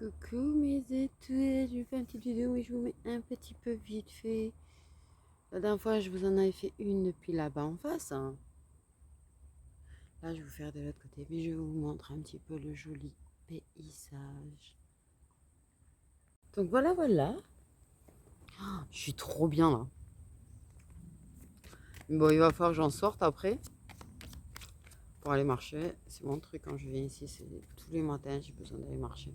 Coucou mes étoiles, je fais une petite vidéo et je vous mets un petit peu vite fait. La dernière fois, je vous en avais fait une depuis là-bas en face, hein. Là, je vais vous faire de l'autre côté, mais je vous montre un petit peu le joli paysage. Donc voilà, voilà. Oh, je suis trop bien là. Bon, il va falloir que j'en sorte après pour aller marcher. C'est mon truc quand je viens ici, c'est tous les matins, j'ai besoin d'aller marcher.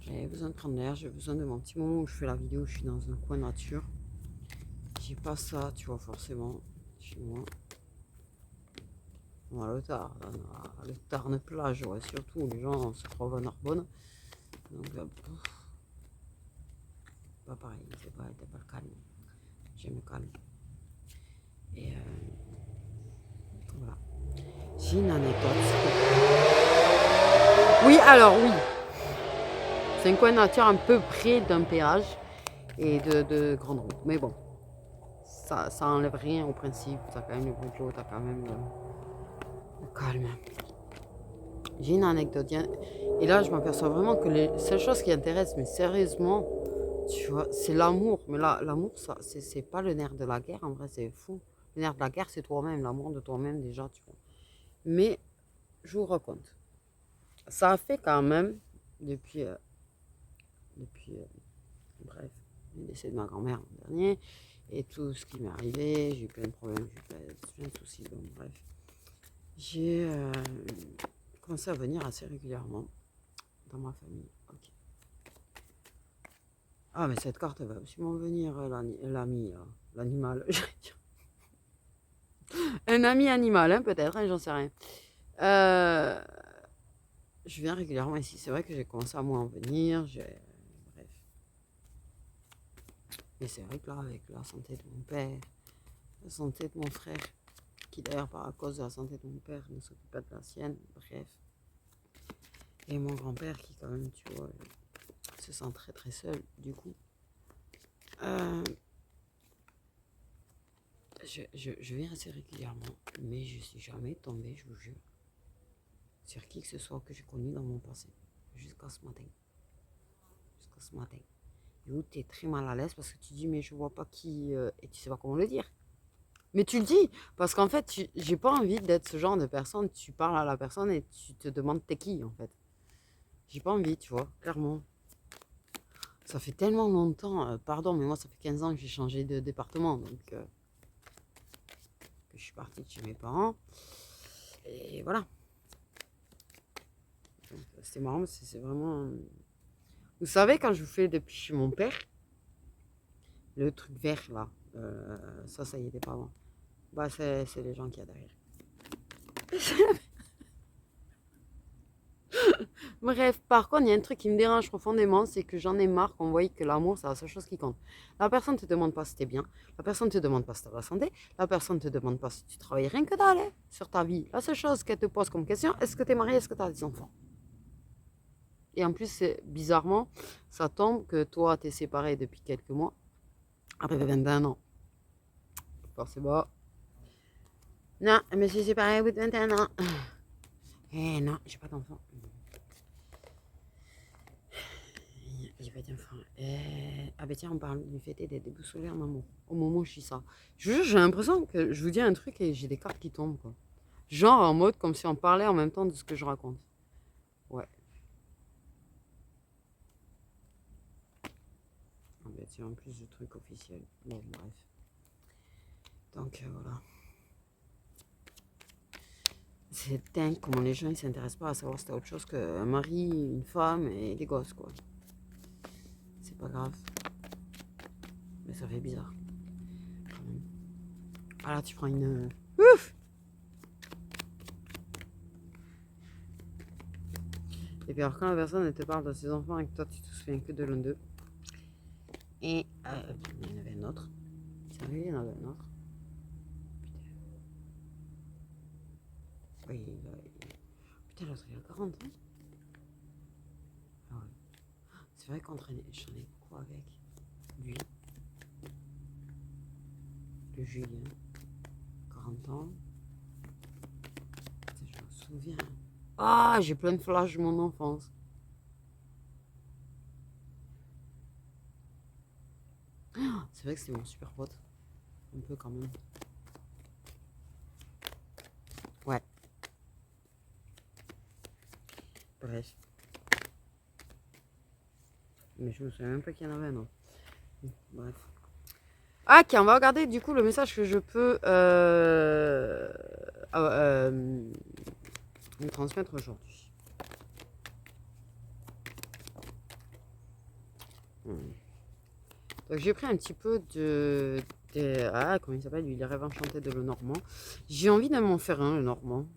J'avais besoin de prendre l'air, j'ai besoin de mon petit moment où je fais la vidéo, je suis dans un coin nature. J'ai pas ça, tu vois, forcément, chez moi. Bon, le Tarn-Plage, ouais, surtout, les gens se trouvent à Narbonne. Donc, pas pareil, c'est pas le calme. J'aime le calme. Et voilà. J'ai une anecdote. Oui, alors, oui. C'est un coin de nature un peu près d'un péage et de grande route. Mais bon, ça enlève rien au principe. T'as quand même le bruit de l'eau, t'as quand même le calme. J'ai une anecdote. Et là, je m'aperçois vraiment que les seules choses qui intéressent, mais sérieusement, tu vois, c'est l'amour. Mais là, l'amour, ça, c'est pas le nerf de la guerre, en vrai, c'est fou. Le nerf de la guerre, c'est toi-même, l'amour de toi-même, déjà, tu vois. Mais, je vous raconte. Ça a fait quand même, depuis bref, le décès de ma grand-mère l'an dernier, et tout ce qui m'est arrivé, j'ai eu plein de problèmes, j'ai eu plein de soucis, donc bref. J'ai commencé à venir assez régulièrement dans ma famille. Ok. Ah, mais cette carte va absolument venir, l'ami, l'animal, j'allais dire. Un ami animal, hein, peut-être, hein, j'en sais rien. Euh, je viens régulièrement ici. C'est vrai que j'ai commencé à moins en venir. Bref. Mais c'est vrai que là, avec la santé de mon père, la santé de mon frère, qui d'ailleurs, par cause de la santé de mon père, ne s'occupe pas de la sienne. Bref. Et mon grand-père, qui quand même, tu vois, se sent très très seul, du coup. Euh, je viens assez régulièrement, mais je suis jamais tombée, je vous jure, sur qui que ce soit que j'ai connu dans mon passé. Jusqu'à ce matin. Jusqu'à ce matin. Et où tu es très mal à l'aise parce que tu dis, mais je vois pas qui. Et tu sais pas comment le dire. Mais tu le dis, parce qu'en fait, j'ai pas envie d'être ce genre de personne. Tu parles à la personne et tu te demandes t'es qui, en fait. J'ai pas envie, tu vois, clairement. Ça fait tellement longtemps, pardon, mais moi, ça fait 15 ans que j'ai changé de département. Donc, que je suis partie de chez mes parents. Et voilà. C'est marrant, c'est vraiment. Vous savez, quand je vous fais depuis chez mon père, le truc vert là, ça y était pas avant. Bah, c'est les gens qu'il y a derrière. Bref, par contre, il y a un truc qui me dérange profondément, c'est que j'en ai marre qu'on voie que l'amour, c'est la seule chose qui compte. La personne ne te demande pas si t'es bien, la personne ne te demande pas si t'as la santé, la personne ne te demande pas si tu travailles rien que dalle sur ta vie. La seule chose qu'elle te pose comme question, est-ce que t'es marié, est-ce que t'as des enfants? Et en plus, bizarrement, ça tombe que toi, t'es séparé depuis quelques mois, après 21 ans. Forcément. Non, je me suis séparée au bout de 21 ans. Eh non, j'ai pas d'enfant. J'ai pas d'enfant. Ah ben tiens, on parle du fait d'être déboussolé en amour. Au moment où je dis ça. Je vous jure, j'ai l'impression que je vous dis un truc et j'ai des cartes qui tombent, quoi. Genre en mode comme si on parlait en même temps de ce que je raconte. Ouais. Ah ben tiens, en plus du truc officiel. Bon, bref. Donc voilà. C'est dingue comment les gens ils s'intéressent pas à savoir si t'as autre chose qu'un mari, une femme et des gosses, quoi. C'est pas grave. Mais ça fait bizarre. Quand même. Ah là, tu prends une. Ouf! Et puis alors quand la personne elle te parle de ses enfants et que toi tu te souviens que de l'un d'eux. Et il y en avait un autre. Sérieux, il y en avait un autre. Putain. Oui, putain, l'autre il a 40 ans. Ah ouais. C'est vrai j'en ai beaucoup avec lui. Le Julien. 40 ans. Putain, je me souviens. Ah, j'ai plein de flashs de mon enfance. C'est vrai que c'est mon super pote. Un peu quand même. Ouais. Bref. Mais je me souviens même pas qu'il y en avait, non. Bref. Ah, ok, on va regarder du coup le message que je peux me transmettre aujourd'hui. Donc j'ai pris un petit peu ah, comment il s'appelle lui, les rêves enchantés de Lenormand. J'ai envie de m'en faire un, Lenormand.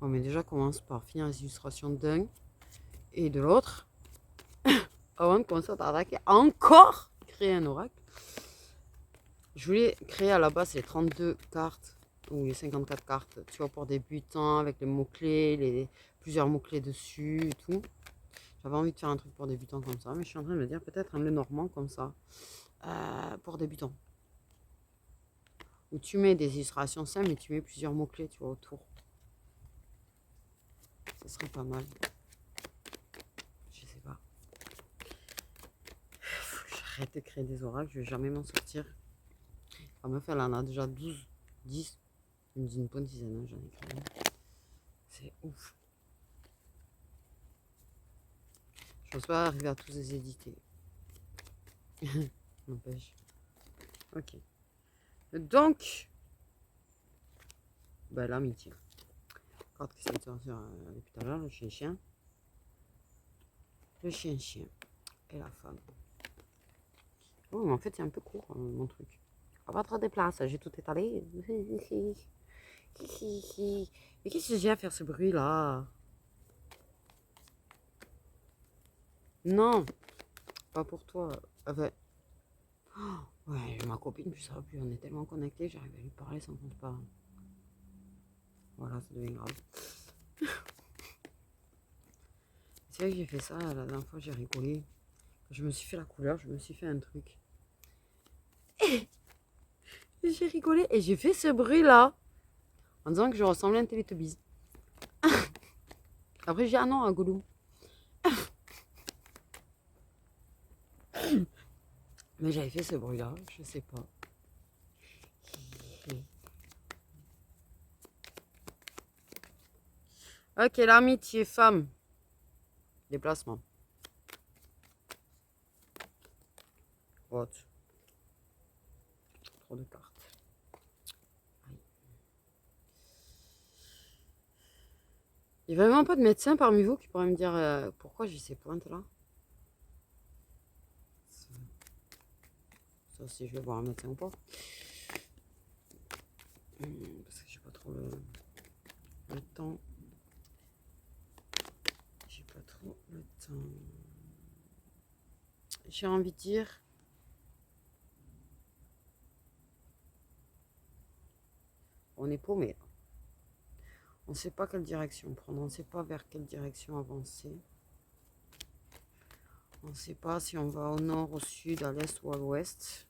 Oh, mais déjà, commence par finir les illustrations d'un et de l'autre. Avant de commencer à t'attaquer, encore créer un oracle. Je voulais créer à la base les 32 cartes ou les 54 cartes, tu vois, pour débutants avec les mots-clés, plusieurs mots-clés dessus et tout. J'avais envie de faire un truc pour débutants comme ça, mais je suis en train de me dire peut-être un Lenormand comme ça pour débutants. Où tu mets des illustrations simples, mais tu mets plusieurs mots-clés, tu vois, autour. Ça serait pas mal. Je sais pas. J'arrête de créer des oracles, je vais jamais m'en sortir. La meuf, elle en a déjà 12, 10, une bonne dizaine, hein, j'en ai créé. C'est ouf. Je pense pas arriver à tous les éditer. N'empêche. Ok. Donc, ben, l'amitié. Carte qui s'est sortie depuis tout à l'heure, le chien-chien. Le chien-chien et la femme. Oh, mais en fait, c'est un peu court, mon truc. On va trop de place, j'ai tout étalé. Mais qu'est-ce que j'ai à faire ce bruit-là? Non, pas pour toi. Enfin, ouais, ma copine, plus ça va plus. On est tellement connectés, j'arrive à lui parler sans qu'on se parle. Voilà, ça devient grave. C'est vrai que j'ai fait ça la dernière fois, j'ai rigolé. Quand je me suis fait la couleur, je me suis fait un truc. Et j'ai rigolé et j'ai fait ce bruit-là. En disant que je ressemblais à un Télétobies. Après, j'ai dit, ah non, un Gollum. Mais j'avais fait ce bruit-là, je sais pas. Ok, l'amitié femme. Déplacement. Vote. Trop de cartes. Il n'y a vraiment pas de médecin parmi vous qui pourrait me dire pourquoi j'ai ces pointes-là? Ça, si je vais voir un médecin ou pas. Parce que j'ai pas trop le temps. J'ai pas trop le temps. J'ai envie de dire. On est paumé. On ne sait pas quelle direction prendre. On ne sait pas vers quelle direction avancer. On ne sait pas si on va au nord, au sud, à l'est ou à l'ouest.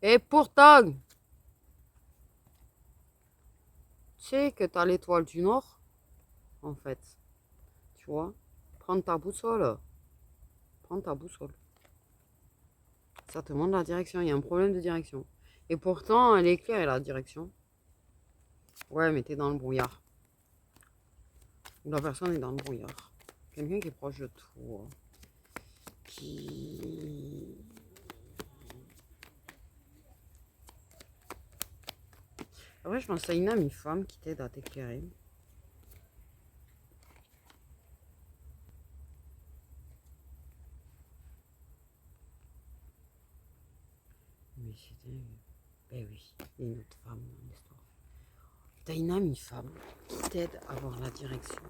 Et pourtant, tu sais que tu as l'étoile du nord, en fait. Tu vois? Prends ta boussole. Prends ta boussole. Ça te montre la direction. Il y a un problème de direction. Et pourtant, elle est claire, la direction. Ouais, mais t'es dans le brouillard. La personne est dans le brouillard. Quelqu'un qui est proche de toi. Qui... Après, je pense à une amie femme qui t'aide à t'éclairer. Mais c'était... Ben oui, il y a une autre femme dans l'histoire. T'as une amie femme qui t'aide à voir la direction.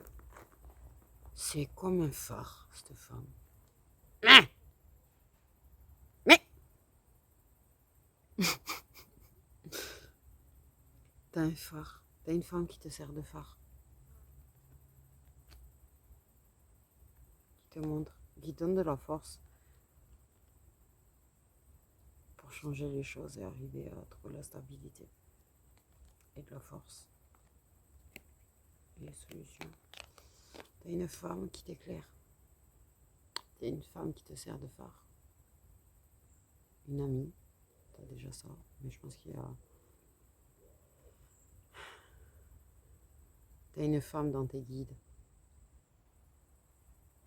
C'est comme un phare, cette femme. Mais t'as un phare. T'as une femme qui te sert de phare. Qui te montre, qui donne de la force changer les choses et arriver à trouver la stabilité et de la force. et solutions. T'as une femme qui t'éclaire. T'as une femme qui te sert de phare. Une amie. T'as déjà ça. Mais je pense qu'il y a... T'as une femme dans tes guides.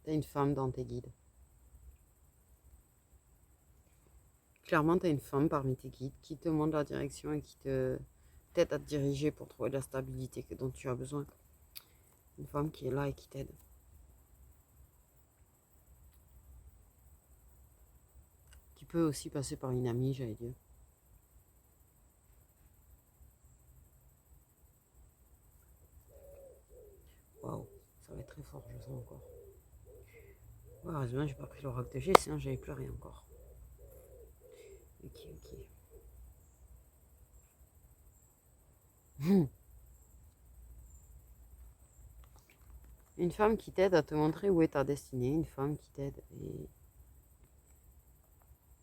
T'as une femme dans tes guides. Clairement, t'as une femme parmi tes guides qui te montre la direction et qui t'aide à te diriger pour trouver la stabilité dont tu as besoin. Une femme qui est là et qui t'aide. Qui peut aussi passer par une amie, j'allais dire. Waouh, ça va être très fort, je sens encore. Ouais, heureusement, j'ai pas pris l'oracle de G, sinon j'avais pleuré encore. Ok, ok. Une femme qui t'aide à te montrer où est ta destinée. Une femme qui t'aide et...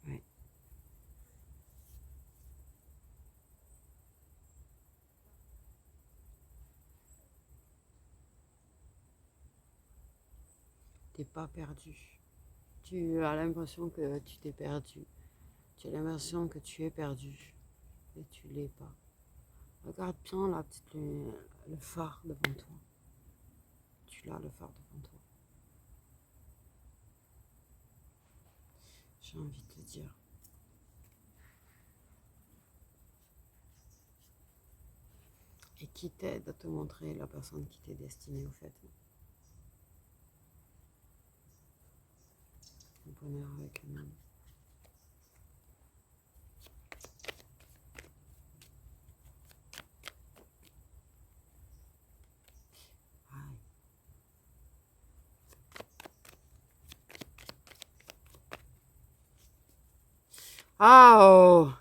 Ouais. T'es pas perdu. Tu as l'impression que tu t'es perdu. Tu as l'impression que tu es perdu. Et tu l'es pas. Regarde bien le phare devant toi. Tu l'as le phare devant toi. J'ai envie de te dire. Et qui t'aide à te montrer la personne qui t'est destinée au fait. Le bonheur avec un homme. Aïe. Ah oh.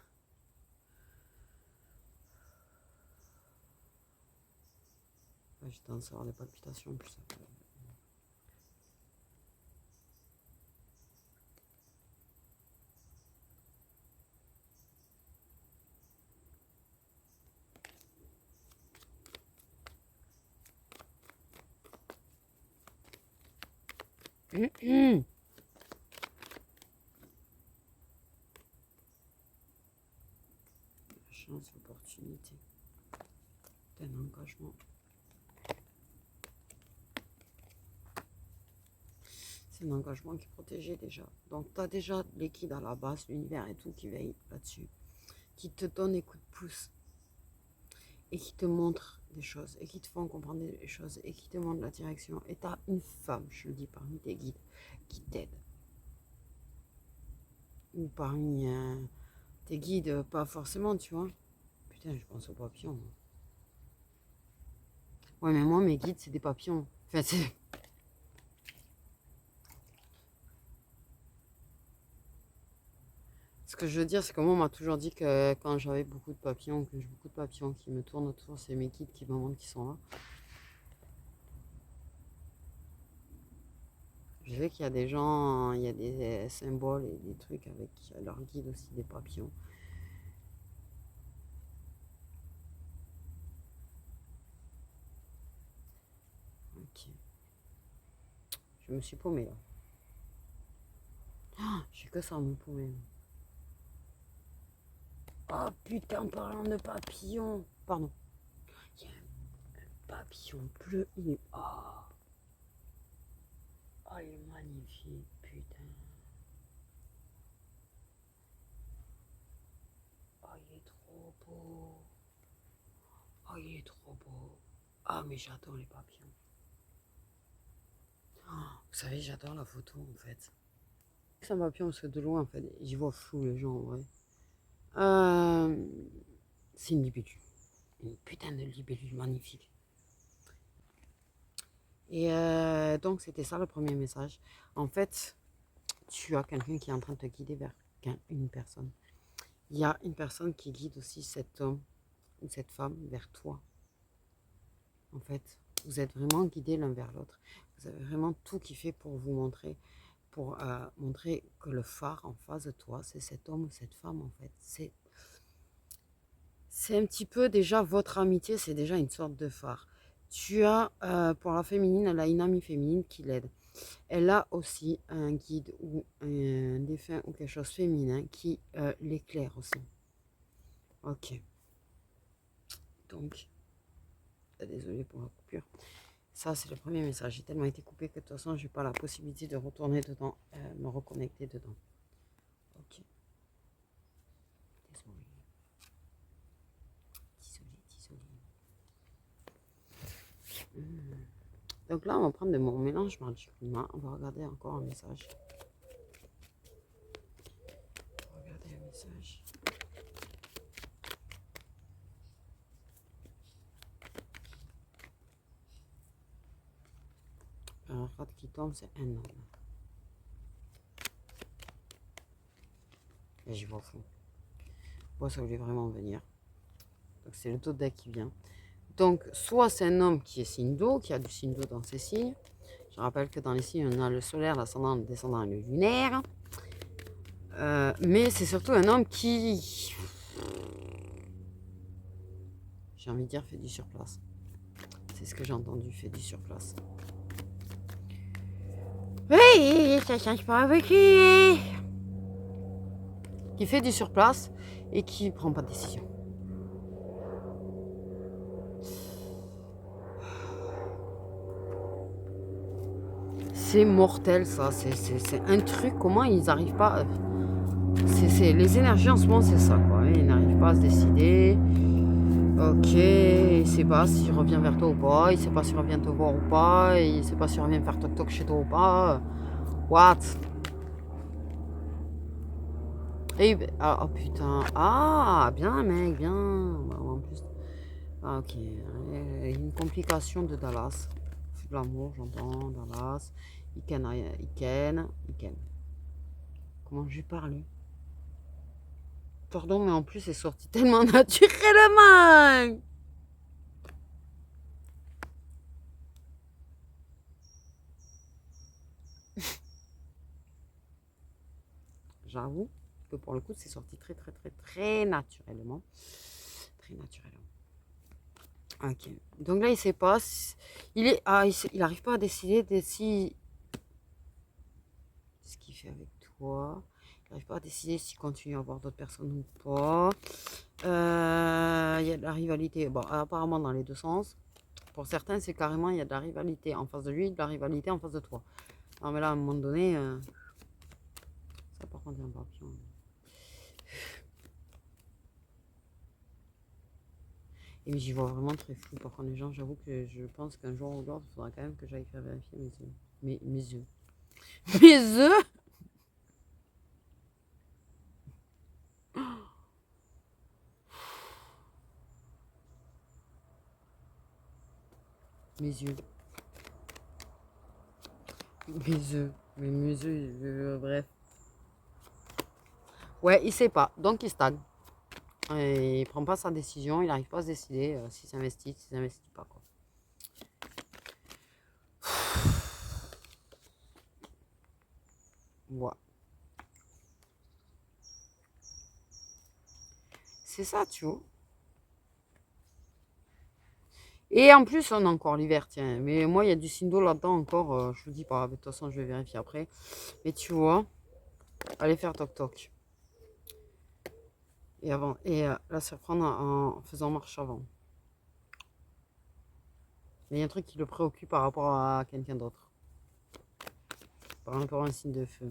J'étais en savoir des palpitations plus ça. La chance, l'opportunité. Un engagement. C'est un engagement qui est protégé déjà. Donc tu as déjà les guides à la base, l'univers et tout qui veille là-dessus. Qui te donne des coups de pouce. Et qui te montrent des choses. Et qui te font comprendre des choses. Et qui te montrent la direction. Et tu as une femme, je le dis, parmi tes guides, qui t'aide. Ou parmi tes guides, pas forcément, tu vois. Putain, je pense aux papillons. Ouais, mais moi, mes guides, c'est des papillons. Enfin, c'est... Ce que je veux dire, c'est que moi, on m'a toujours dit que quand j'avais beaucoup de papillons, que j'ai beaucoup de papillons qui me tournent autour, c'est mes guides qui me montrent qu'ils sont là. Je sais qu'il y a des gens, il y a des symboles et des trucs avec leurs guides aussi, des papillons. Ok. Je me suis paumée là. Ah, j'ai que ça à me paumer. Oh putain, en parlant de papillons. Pardon. Il y a un papillon bleu. Il est... Oh, il est magnifique, putain. Oh, il est trop beau. Oh, il est trop beau. Ah, mais j'adore les papillons. Oh, vous savez, j'adore la photo en fait. C'est un papillon parce que de loin en fait, j'y vois flou les gens en vrai. Euh, c'est une libellule. Une putain de libellule magnifique. Et donc c'était ça le premier message. En fait, tu as quelqu'un qui est en train de te guider vers une personne. Il y a une personne qui guide aussi cet homme ou cette femme vers toi. En fait, vous êtes vraiment guidés l'un vers l'autre. Vous avez vraiment tout qui fait pour vous montrer, pour montrer que le phare en face de toi, c'est cet homme ou cette femme en fait. C'est un petit peu déjà votre amitié, c'est déjà une sorte de phare. Tu as, pour la féminine, elle a une amie féminine qui l'aide. Elle a aussi un guide ou un défunt ou quelque chose féminin qui l'éclaire aussi. Ok. Donc, désolée pour la coupure. Ça, c'est le premier message. J'ai tellement été coupée que de toute façon, je n'ai pas la possibilité de retourner dedans, me reconnecter dedans. Ok. Désolée. Donc là, on va prendre de mon mélange mardi-climat. On va regarder encore un message. Regardez un message. Alors, la carte qui tombe, c'est un homme. Et j'y vois fond. Moi, ça voulait vraiment venir. Donc, c'est le deck qui vient. Donc, soit c'est un homme qui est signe d'eau, qui a du signe d'eau dans ses signes. Je rappelle que dans les signes, on a le solaire, l'ascendant, le descendant et le lunaire. Mais c'est surtout un homme qui, j'ai envie de dire, fait du surplace. C'est ce que j'ai entendu, fait du surplace. Oui, ça change pas avec lui. Qui fait du surplace et qui prend pas de décision. C'est mortel ça, c'est un truc, comment ils n'arrivent pas... les énergies en ce moment c'est ça quoi, ils n'arrivent pas à se décider. Ok, il sait pas s'il revient vers toi ou pas, il sait pas s'il revient te voir ou pas, il sait pas s'il revient faire toc toc chez toi ou pas. What? Et, oh putain, ah bien mec, bien. En plus, ah, ok, une complication de Dallas. C'est de l'amour, j'entends, Dallas. Iken. Comment je vais parler? Pardon, mais en plus, c'est sorti tellement naturellement. J'avoue que pour le coup, c'est sorti très naturellement. Très naturellement. Ok. Donc là, il sait pas. Il arrive pas à décider de si ce qu'il fait avec toi. Il n'arrive pas à décider s'il continue à voir d'autres personnes ou pas. Il y a de la rivalité. Bon, apparemment dans les deux sens. Pour certains, c'est carrément, il y a de la rivalité en face de lui, de la rivalité en face de toi. Non, mais là, à un moment donné, ça par contre, il y a un papillon. Et j'y vois vraiment très flou. Par contre, les gens, j'avoue que je pense qu'un jour ou l'autre, il faudra quand même que j'aille faire vérifier mes yeux. Mes yeux. Mes yeux. Mes yeux. Mes yeux. Mes yeux, bref. Ouais, il sait pas. Donc, il stagne. Et il prend pas sa décision. Il n'arrive pas à se décider s'il s'investit, s'il s'investit pas, quoi. Ouais. C'est ça, tu vois. Et en plus, on a encore l'hiver, tiens. Mais moi, il y a du Sindo là-dedans encore. Je vous dis pas. De toute façon, je vais vérifier après. Mais tu vois, allez faire toc-toc. Et avant. Et là, se reprendre en faisant marche avant. Il y a un truc qui le préoccupe par rapport à quelqu'un d'autre. Par rapport à un signe de feu.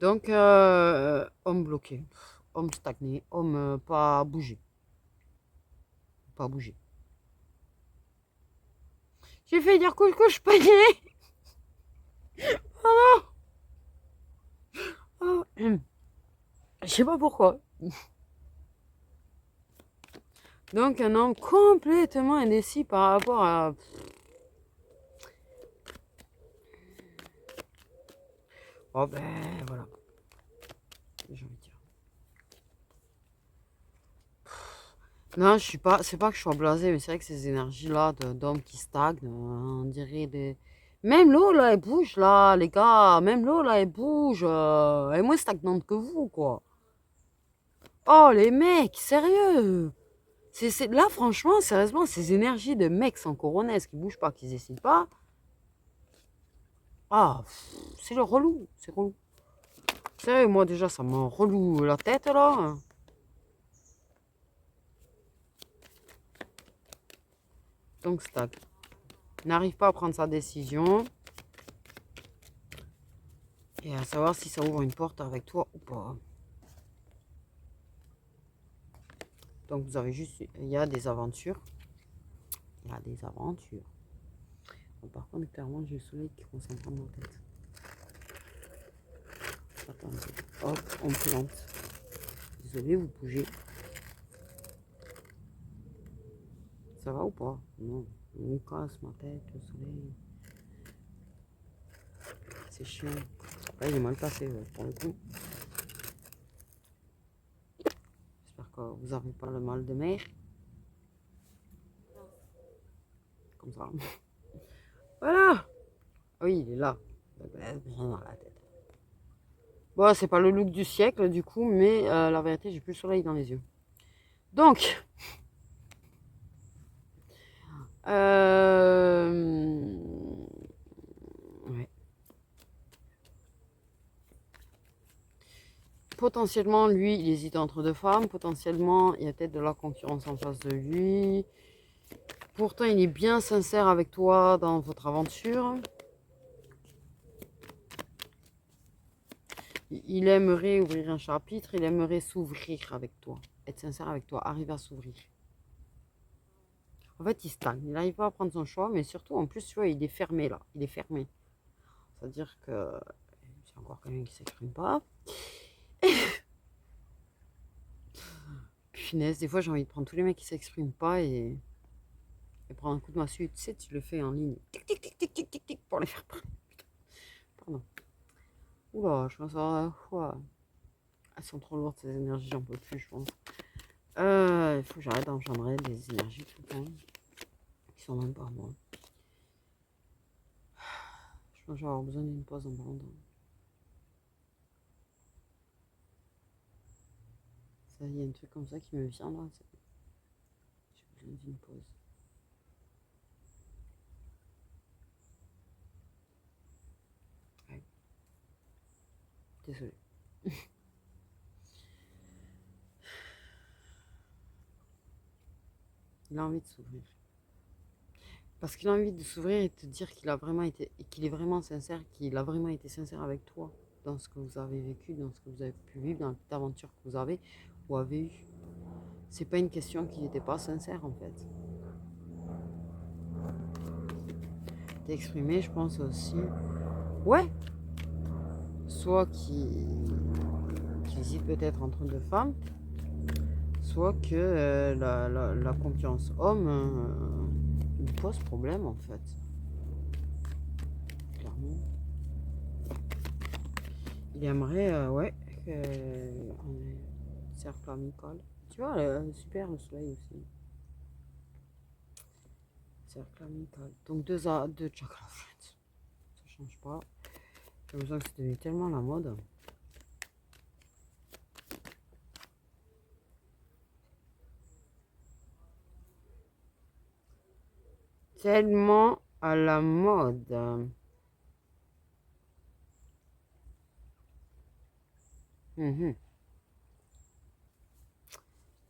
Donc, homme bloqué. Homme stagné. Homme pas bougé. Pas bougé. J'ai fait dire couche panier. Oh non. Oh. Je sais pas pourquoi. Donc un homme complètement indécis par rapport à... Oh ben voilà. J'ai envie de dire. Non, je suis pas... C'est pas que je sois blasé, mais c'est vrai que ces énergies-là d'hommes qui stagnent, on dirait des... Même l'eau, là, elle bouge, là, les gars. Même l'eau, là, elle bouge. Elle est moins stagnante que vous, quoi. Oh, les mecs, sérieux. Là, franchement, sérieusement, ces énergies de mecs sans coronesse qui bougent pas, qui décident pas. Ah, c'est le relou. C'est relou. Sérieux, moi, déjà, ça me reloue la tête, là. Donc, stag. N'arrive pas à prendre sa décision. Et à savoir si ça ouvre une porte avec toi ou pas. Donc vous avez juste, il y a des aventures. Il y a des aventures. Bon, par contre, clairement, j'ai le soleil qui commence à me prendre la tête. Attendez. Hop, on plante. Désolé, vous bougez. Ça va ou pas? Non. On me casse ma tête, le soleil. C'est chiant. Là, il est mal passé pour le coup. J'espère que vous n'avez pas le mal de mer. Comme ça. Voilà. Oui, il est là. Bien dans la tête. Bon, c'est pas le look du siècle du coup, mais la vérité, j'ai plus le soleil dans les yeux. Donc, ouais. Potentiellement, lui, il hésite entre deux femmes. Potentiellement, il y a peut-être de la concurrence en face de lui. Pourtant, il est bien sincère avec toi dans votre aventure. Il aimerait ouvrir un chapitre, il aimerait s'ouvrir avec toi. Être sincère avec toi, arriver à s'ouvrir. En fait, il stagne, il n'arrive pas à prendre son choix, mais surtout, en plus, tu vois, il est fermé là. Il est fermé. C'est-à-dire que c'est encore quelqu'un qui ne s'exprime pas. Finesse, des fois, j'ai envie de prendre tous les mecs qui ne s'expriment pas et prendre un coup de massue. Tu sais, tu le fais en ligne. Tic, tic, tic, tic, tic, tic, tic, pour les faire prendre. Pardon. Oula, je pense à... Ouah. Elles sont trop lourdes, ces énergies, j'en peux plus, je pense. Il faut que j'arrête d'engendrer des énergies tout le temps. Qui sont même pas moi. Je pense que je vais avoir besoin d'une pause en parlant. Ça, il y a un truc comme ça qui me vient là. J'ai besoin d'une pause. Ouais. Désolée. Il a envie de s'ouvrir. Parce qu'il a envie de s'ouvrir et de te dire qu'il a vraiment été, qu'il est vraiment sincère, qu'il a vraiment été sincère avec toi dans ce que vous avez vécu, dans ce que vous avez pu vivre, dans cette aventure que vous avez ou avez eue. C'est pas une question qu'il n'était pas sincère en fait. T'exprimer, je pense aussi. Ouais. Soit qui hésite peut-être entre deux femmes, soit que la confiance homme lui pose problème en fait. Clairement. Il aimerait, ouais, qu'on ait un cercle amical. Tu vois, super le soleil aussi. Cercle amical. Donc deux chakra friends. Ça change pas. J'ai l'impression que c'est devenu tellement la mode. Tellement à la mode.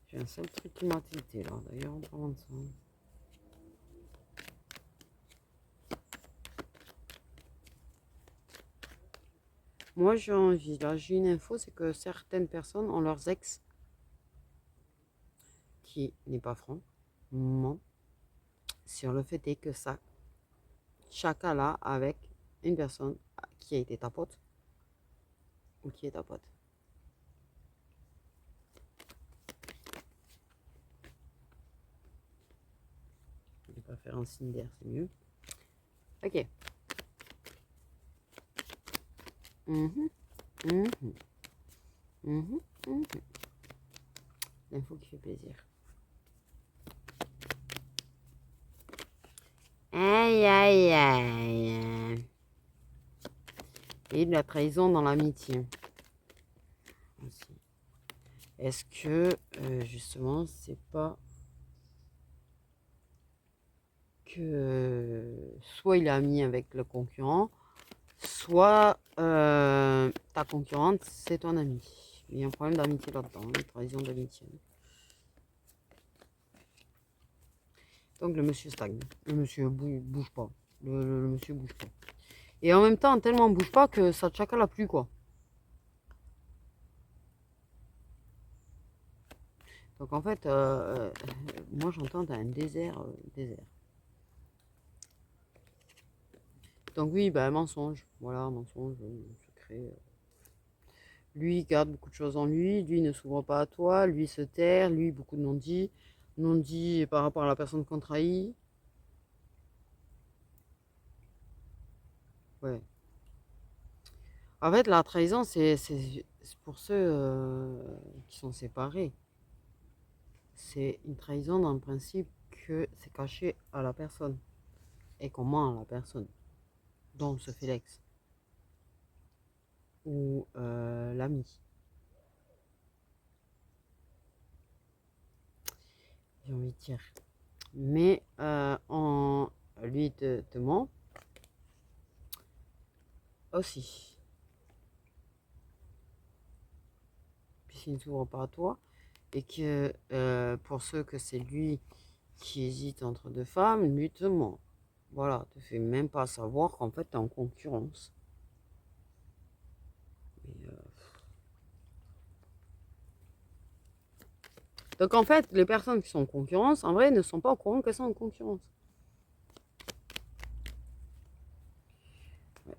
J'ai un seul truc qui m'a tilté là, d'ailleurs en parlant de ça. Moi j'ai envie, là j'ai une info, c'est que certaines personnes ont leurs ex qui n'est pas franc, ment sur le fait est que ça, chacun là avec une personne qui a été ta pote ou qui est ta pote. Je vais pas faire un signe d'air, c'est mieux. Ok. L'info qui fait plaisir. Aïe aïe aïe. Et de la trahison dans l'amitié. Est-ce que, justement, c'est pas que soit il est ami avec le concurrent, soit ta concurrente, c'est ton ami. Il y a un problème d'amitié là-dedans, une trahison d'amitié. Donc le monsieur stagne, le monsieur bouge pas, le monsieur bouge pas. Et en même temps, tellement bouge pas que ça te chacala plus, quoi. Donc en fait, moi j'entends un désert, désert. Donc oui, bah mensonge, voilà, mensonge, secret. Lui garde beaucoup de choses en lui, lui ne s'ouvre pas à toi, lui se terre, lui beaucoup de non-dits, non-dits par rapport à la personne qu'on trahit. Ouais. En fait, la trahison, c'est pour ceux qui sont séparés. C'est une trahison dans le principe que c'est caché à la personne et qu'on ment à la personne dont se fait l'ex ou l'ami. J'ai envie de dire. Mais lui te ment aussi. Puis s'il ne s'ouvre pas à toi et que pour ceux que c'est lui qui hésite entre deux femmes, lui te ment. Voilà, te fait même pas savoir qu'en fait t'es en concurrence. Mais, donc en fait, les personnes qui sont en concurrence, en vrai, ne sont pas au courant qu'elles sont en concurrence. Ouais.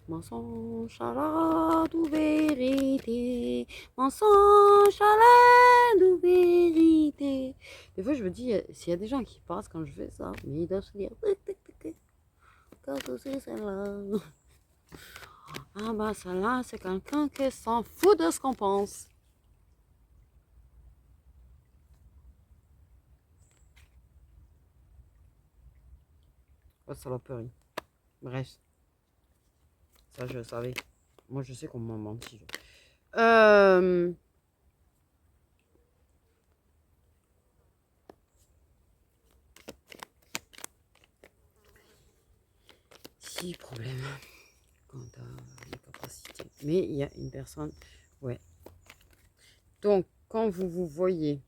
Mensonge, charade ou vérité, mensonge, charade ou vérité. Des fois, je me dis, s'il y a des gens qui passent quand je fais ça, mais ils doivent se dire, quand c'est celle-là. Ah bah celle-là, c'est quelqu'un qui s'en fout de ce qu'on pense. Oh, saloperie. Bref, ça je savais. Moi je sais qu'on m'a menti. Si, problème quant à les capacités. Mais il y a une personne, ouais. Donc, quand vous voyez.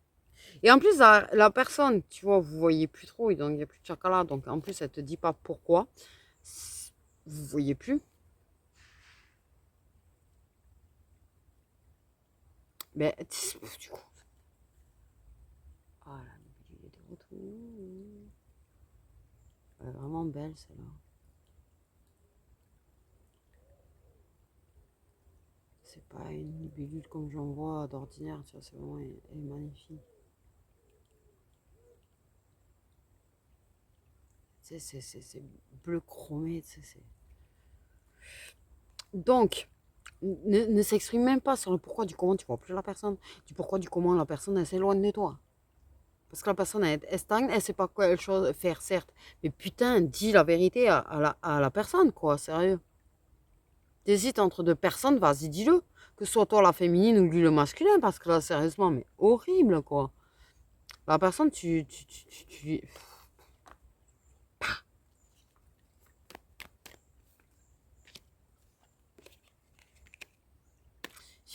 Et en plus, la personne, tu vois, vous voyez plus trop, donc il n'y a plus de chakala. Donc, en plus, elle te dit pas pourquoi. Vous voyez plus. Mais, du coup. Ah, la il est de retour. Elle est vraiment belle, celle-là. C'est pas une libellule comme j'en vois d'ordinaire, tu vois, c'est vraiment, elle est magnifique. Tu sais, c'est bleu chromé, tu sais, c'est... Donc, ne s'exprime même pas sur le pourquoi du comment tu vois plus la personne, du pourquoi du comment la personne elle s'éloigne de toi. Parce que la personne elle stagne, elle sait pas quoi chose faire, certes. Mais putain, dis la vérité à la personne, quoi, sérieux. T'hésites entre deux personnes, vas-y, dis-le. Que ce soit toi la féminine ou lui le masculin, parce que là, sérieusement, mais horrible, quoi. La personne, j'ai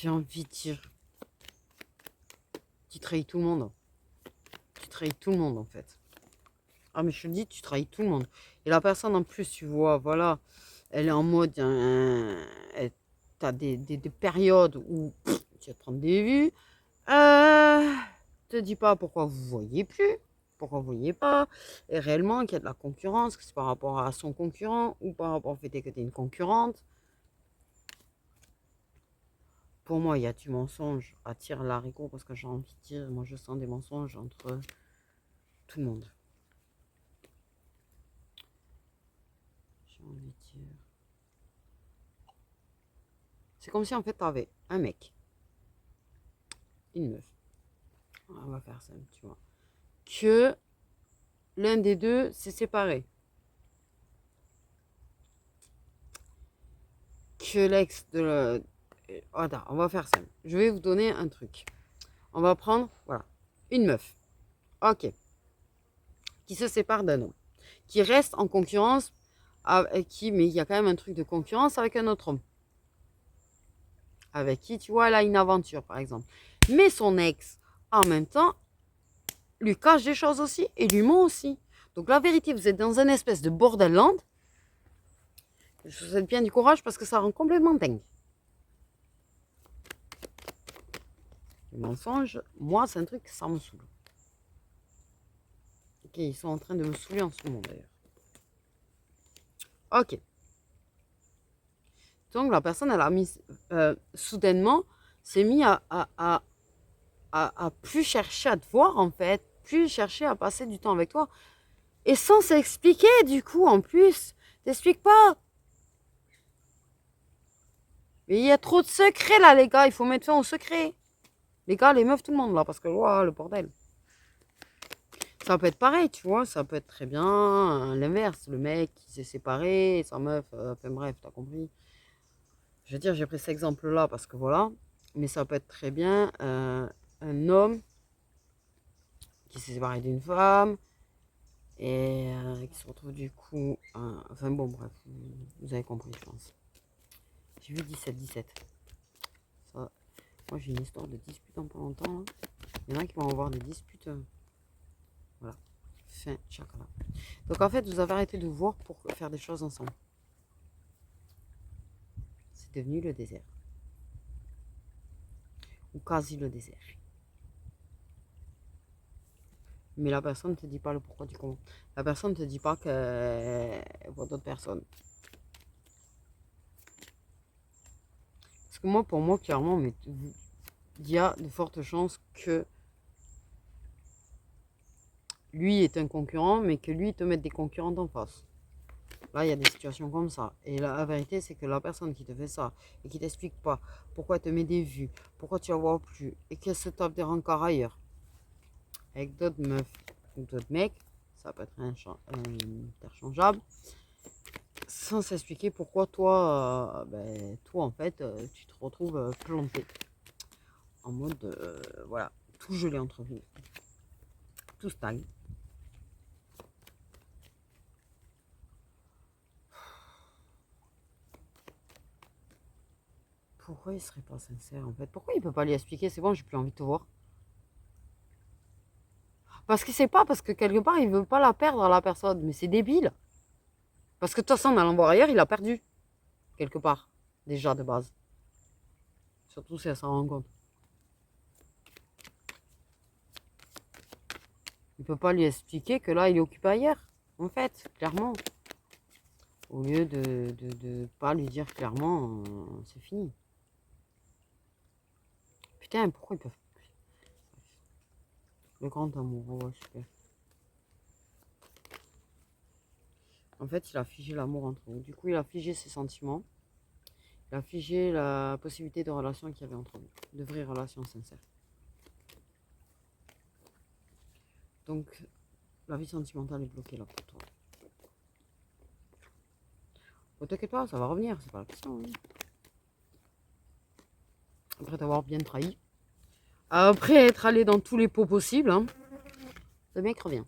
envie de dire, tu trahis tout le monde. Tu trahis tout le monde, en fait. Ah, mais je te le dis, tu trahis tout le monde. Et la personne, en plus, tu vois, voilà, elle est en mode, t'as des périodes où tu vas te prendre des vues. Te dis pas pourquoi vous voyez plus, pourquoi vous voyez pas, et réellement qu'il y a de la concurrence, que c'est par rapport à son concurrent ou par rapport au fait que tu es une concurrente. Pour moi, il y a du mensonge à tirer l'haricot parce que j'ai envie de dire, moi je sens des mensonges entre tout le monde. J'ai envie de dire. C'est comme si en fait tu avais un mec, une meuf, on va faire ça, tu vois, que l'un des deux s'est séparé. que l'ex de le... Attends, on va faire simple. Je vais vous donner un truc. On va prendre, voilà, une meuf. Ok. Qui se sépare d'un homme. Qui reste en concurrence avec qui, mais il y a quand même un truc de concurrence avec un autre homme. Avec qui, tu vois, elle a une aventure, par exemple. Mais son ex, en même temps, lui cache des choses aussi et lui ment aussi. Donc la vérité, vous êtes dans un espèce de borderland. Je vous souhaite bien du courage parce que ça rend complètement dingue. Les mensonges, moi, c'est un truc, ça me saoule. Ok, ils sont en train de me saouler en ce moment d'ailleurs. Ok. Donc la personne, elle a mis soudainement, s'est mis à plus chercher à te voir en fait, plus chercher à passer du temps avec toi. Et sans s'expliquer du coup en plus. T'expliques pas. Mais il y a trop de secrets là les gars, il faut mettre fin aux secrets. Les gars, les meufs, tout le monde là, parce que wow, le bordel. Ça peut être pareil, tu vois, ça peut être très bien l'inverse. Le mec qui s'est séparé, sa meuf, enfin bref, t'as compris. Je veux dire, j'ai pris cet exemple-là parce que voilà. Mais ça peut être très bien un homme qui s'est séparé d'une femme et qui se retrouve du coup... enfin bon, bref, vous avez compris, je pense. J'ai vu 17-17. Ça, moi, j'ai une histoire de dispute dans pas longtemps. Là. Il y en a qui vont avoir des disputes. Voilà. Fin, chacun. Donc en fait, vous avez arrêté de vous voir pour faire des choses ensemble. C'est devenu le désert. Ou quasi le désert. Mais la personne ne te dit pas le pourquoi du comment. La personne ne te dit pas qu'elle voit d'autres personnes. Parce que moi, pour moi, clairement, mais il y a de fortes chances que lui est un concurrent, mais que lui te mette des concurrents en face. Là, il y a des situations comme ça. Et la vérité, c'est que la personne qui te fait ça et qui t'explique pas pourquoi elle te met des vues, pourquoi tu la vois plus, et qu'elle se tape des rencarts ailleurs, avec d'autres meufs ou d'autres mecs, ça peut être interchangeable, sans s'expliquer pourquoi toi, toi en fait, tu te retrouves planté. En mode, voilà, tout gelé entre vous, tout stagne. Pourquoi il serait pas sincère en fait? Pourquoi il peut pas lui expliquer? C'est bon, j'ai plus envie de te voir. Parce qu'il sait pas, parce que quelque part, il veut pas la perdre la personne. Mais c'est débile. Parce que de toute façon, en allant voir ailleurs, il a perdu. Quelque part. Déjà, de base. Surtout si elle s'en rend compte. Il peut pas lui expliquer que là, il est occupé ailleurs. En fait, clairement. Au lieu de pas lui dire clairement, c'est fini. Putain, pourquoi ils peuvent... Le grand amour, ouais, super. En fait, il a figé l'amour entre eux. Du coup, il a figé ses sentiments. Il a figé la possibilité de relation qu'il y avait entre eux. De vraies relations sincères. Donc, la vie sentimentale est bloquée là pour toi. Oh, t'inquiète pas, ça va revenir, c'est pas la question. Hein. Après t'avoir bien trahi. Après être allé dans tous les pots possibles, hein, le mec revient.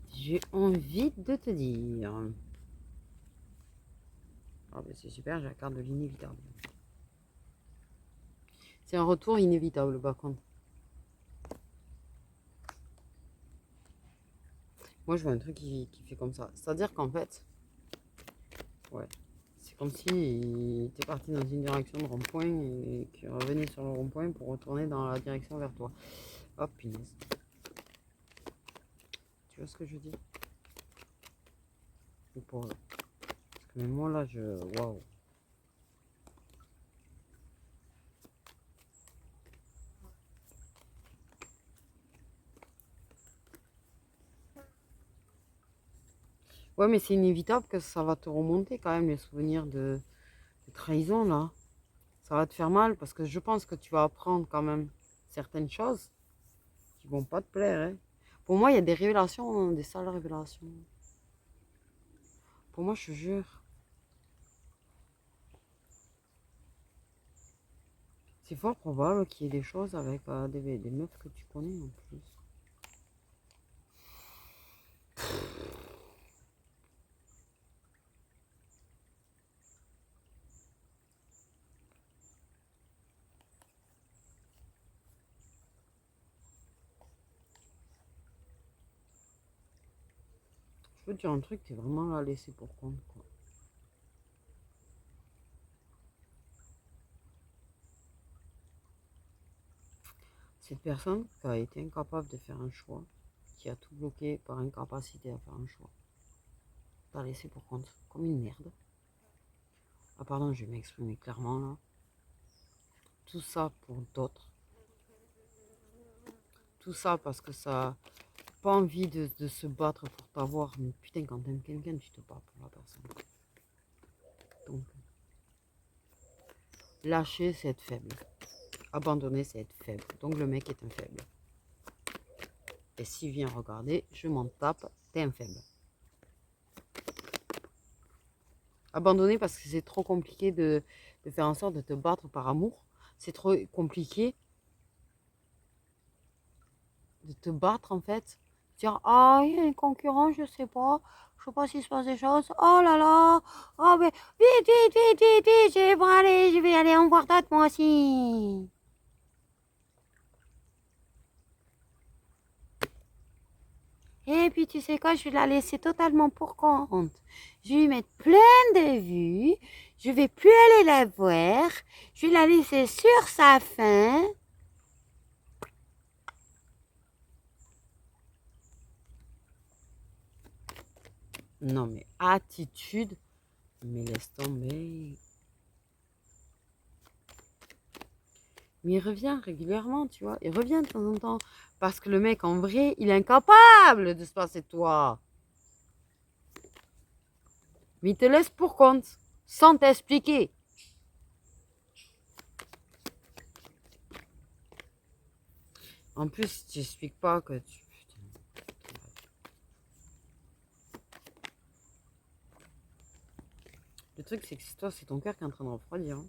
J'ai envie de te dire. Oh, ben c'est super, j'ai la carte de l'inévitable. C'est un retour inévitable par contre. Moi je vois un truc qui fait comme ça. C'est-à-dire qu'en fait, ouais, c'est comme si il était parti dans une direction de rond-point et qu'il revenait sur le rond-point pour retourner dans la direction vers toi. Hop, punaise. Tu vois ce que je dis? Pour... Parce que même moi là, waouh. Ouais, mais c'est inévitable que ça va te remonter quand même les souvenirs de trahison là. Ça va te faire mal parce que je pense que tu vas apprendre quand même certaines choses qui vont pas te plaire. Hein. Pour moi, il y a des révélations, des sales révélations. Pour moi, je te jure. C'est fort probable qu'il y ait des choses avec des meufs que tu connais en plus. Je peux te dire un truc, t'es vraiment là laissé pour compte, quoi. Cette personne qui a été incapable de faire un choix, qui a tout bloqué par incapacité à faire un choix, t'as laissé pour compte comme une merde. Ah pardon, je vais m'exprimer clairement là. Tout ça pour d'autres. Tout ça parce que ça n'a pas envie de se battre pour t'avoir. Mais putain, quand t'aimes quelqu'un, tu te bats pour la personne. Donc, lâcher, c'est être faible. Abandonner, c'est être faible. Donc le mec est un faible. Et s'il vient regarder, je m'en tape, t'es un faible. Abandonner parce que c'est trop compliqué de faire en sorte de te battre par amour. C'est trop compliqué de te battre en fait. Dire, ah, il y a un concurrent, je sais pas s'il se passe des choses. Oh là là, oh, mais vite, vite, vite, vite, vite, je vais aller en voir d'autres moi aussi. Et puis tu sais quoi, je vais la laisser totalement pour compte. Je vais lui mettre plein de vues. Je vais plus aller la voir. Je vais la laisser sur sa faim. Non mais attitude, mais laisse tomber. Mais il revient régulièrement, tu vois. Il revient de temps en temps. Parce que le mec, en vrai, il est incapable de se passer de toi. Mais il te laisse pour compte, sans t'expliquer. En plus, tu n'expliques pas que tu... Le truc, c'est que toi, c'est ton cœur qui est en train de refroidir. Hein,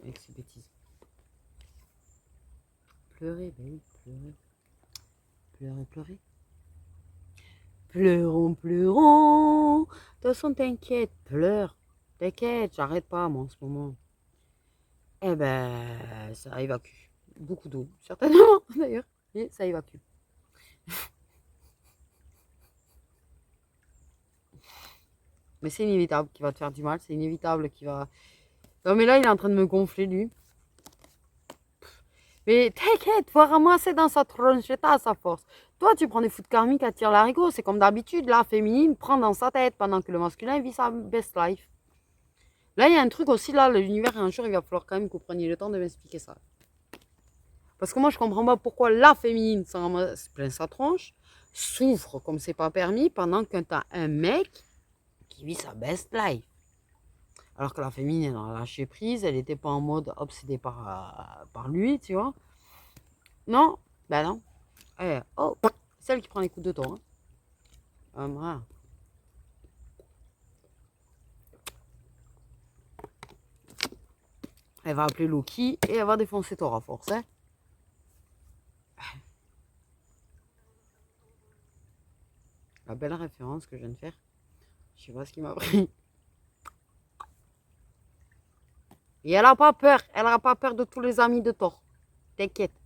avec ces bêtises. Pleurer, ben oui, pleurer. Pleurer, pleurer. Pleurons, pleurons. De toute façon, t'inquiète, pleure. T'inquiète, j'arrête pas, moi, en ce moment. Eh ben, ça évacue. Beaucoup d'eau, certainement, d'ailleurs. Mais ça évacue. Mais c'est inévitable qu'il va te faire du mal. C'est inévitable qu'il va... Non, mais là, il est en train de me gonfler, lui. Mais t'inquiète, faut ramasser dans sa tronche, c'est à sa force. Toi, tu prends des foot karmiques à tirer l'arigot. C'est comme d'habitude, la féminine prend dans sa tête pendant que le masculin vit sa best life. Là, il y a un truc aussi, là, l'univers, un jour, il va falloir quand même que vous preniez le temps de m'expliquer ça. Parce que moi, je comprends pas pourquoi la féminine s'en ramasse plein sa tronche, souffre comme c'est pas permis, pendant que t'as un mec qui vit sa best life. Alors que la féminine, elle a lâché prise, elle n'était pas en mode obsédée par lui, tu vois. Non, ben non. Oh, celle qui prend les coups de temps. Hein. Voilà. Elle va appeler Loki et elle va défoncer Thor à force. Hein. La belle référence que je viens de faire. Je sais pas ce qui m'a pris. Et elle n'a pas peur. Elle n'a pas peur de tous les amis de Thor. T'inquiète.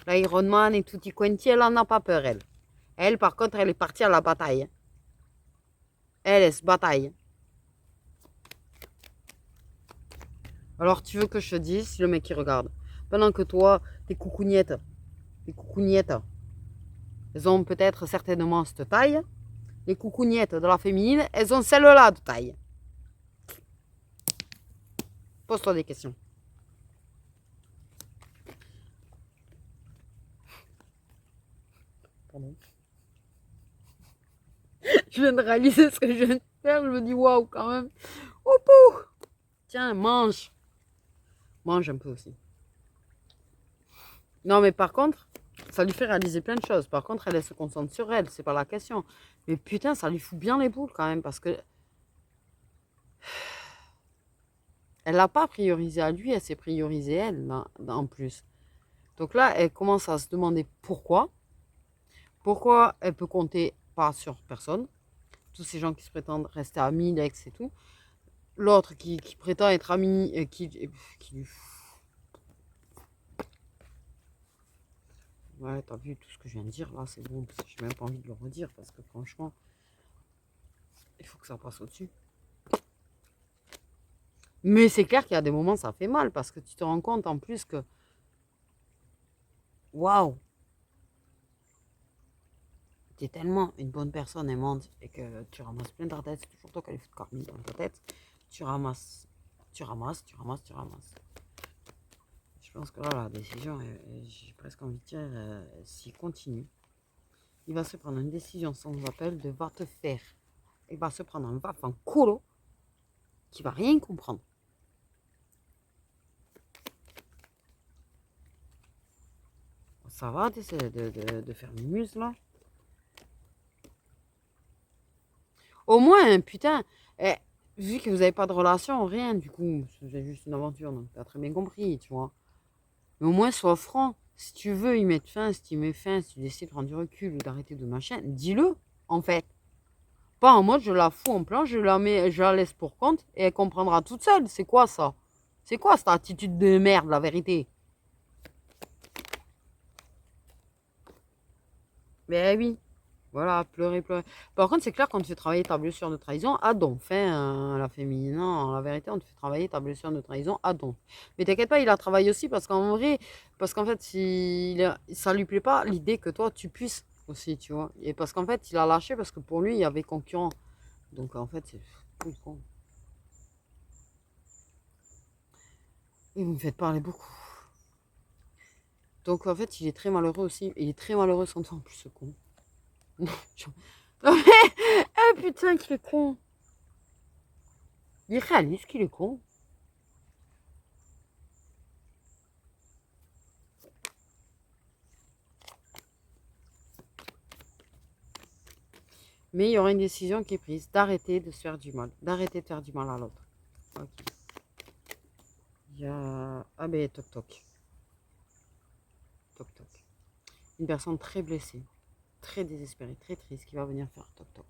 La Iron Man et Tutti Quanti, elle n'en a pas peur, elle. Elle, par contre, elle est partie à la bataille. Elle se bataille. Alors, tu veux que je te dise, le mec qui regarde. Pendant que toi, tes coucougnettes, elles ont peut-être certainement cette taille. Les coucougnettes de la féminine, elles ont celle-là de taille. Pose-toi des questions. Pardon. Je viens de réaliser ce que je viens de faire. Je me dis waouh, quand même. Oh, pou. Tiens, mange. Mange un peu aussi. Non, mais par contre, ça lui fait réaliser plein de choses. Par contre, elle se concentre sur elle, c'est pas la question. Mais putain, ça lui fout bien les boules quand même, parce que elle l'a pas priorisé à lui, elle s'est priorisée elle, là, en plus. Donc là, elle commence à se demander pourquoi. Pourquoi elle peut compter pas sur personne. Tous ces gens qui se prétendent rester amis, l'ex et tout. L'autre qui prétend être ami, qui... Ouais, t'as vu tout ce que je viens de dire là, c'est bon, parce que j'ai même pas envie de le redire, parce que franchement, il faut que ça passe au-dessus. Mais c'est clair qu'il y a des moments, ça fait mal, parce que tu te rends compte en plus que, waouh, t'es tellement une bonne personne aimante et que tu ramasses plein de tête, c'est toujours toi qui as les fous de cornille dans ta tête, tu ramasses, tu ramasses, tu ramasses, tu ramasses. Je pense que là, la décision, j'ai presque envie de dire, s'il continue, il va se prendre une décision sans appel de va te faire. Il va se prendre un vaf en colo qui va rien comprendre. Ça va, t'essaies de faire une muse là. Au moins, putain, eh, vu que vous n'avez pas de relation, rien, du coup, c'est juste une aventure, donc t'as très bien compris, tu vois. Mais au moins, sois franc. Si tu veux y mettre fin, si tu y mets fin, si tu décides de prendre du recul ou d'arrêter de machin, dis-le, en fait. Pas en mode je la fous en plan, je la laisse pour compte et elle comprendra toute seule. C'est quoi ça? C'est quoi cette attitude de merde, la vérité? Ben oui, voilà, pleurer, pleurer. Par contre, c'est clair qu'on te fait travailler ta blessure de trahison à donf. Hein, la féminine, non, la vérité, on te fait travailler ta blessure de trahison à donf. Mais t'inquiète pas, il la travaille aussi parce qu'en vrai, parce qu'en fait, ça lui plaît pas l'idée que toi, tu puisses aussi, tu vois. Et parce qu'en fait, il a lâché parce que pour lui, il y avait concurrent. Donc en fait, c'est con. Et vous me faites parler beaucoup. Donc en fait, il est très malheureux aussi. Il est très malheureux sans toi en plus, ce con. Non mais, ah putain, qu'il est con. Il réalise qu'il est con. Mais il y aura une décision qui est prise d'arrêter de se faire du mal. D'arrêter de faire du mal à l'autre. Ok. Il y a... Ah ben, toc toc. Toc toc. Une personne très blessée, très désespérée, très triste qui va venir faire toc toc.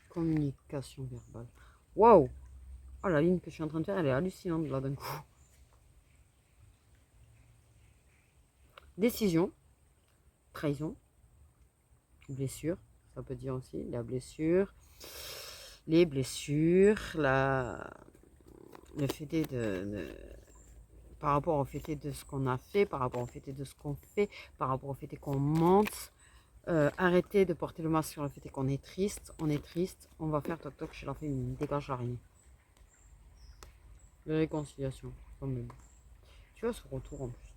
Communication verbale. Waouh! Oh, la ligne que je suis en train de faire, elle est hallucinante là d'un coup. Décision, trahison, blessure, ça peut dire aussi la blessure, les blessures, le fait par rapport au fait de ce qu'on a fait, par rapport au fait de ce qu'on fait, par rapport au fait qu'on monte. Arrêtez de porter le masque sur le fait qu'on est triste, on va faire toc toc chez la féminine, dégage l'araignée. De réconciliation, quand même. Tu vois ce retour en plus.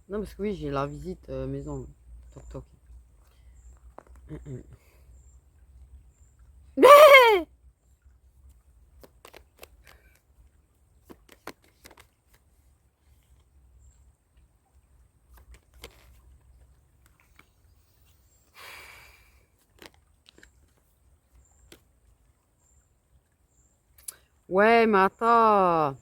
Non, parce que oui, j'ai la visite maison. Toc toc. Ouais, mais attends.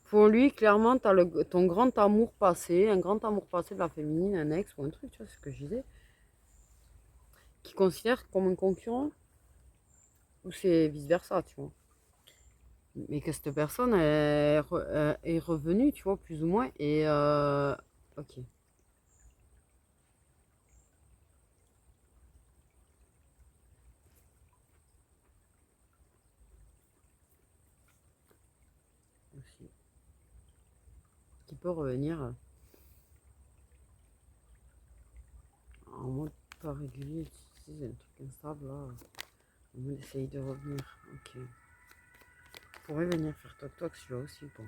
Pour lui, clairement, tu as ton grand amour passé, un grand amour passé de la féminine, un ex ou un truc, tu vois, c'est ce que je disais, qui considère comme un concurrent, ou c'est vice-versa, tu vois. Mais que cette personne est revenue, tu vois, plus ou moins, et ok. Aussi. Qui peut revenir en mode pas régulier, tu sais, c'est un truc instable là. En mode essaye de revenir, ok. Pourrait venir faire toc toc celui-là aussi, bon.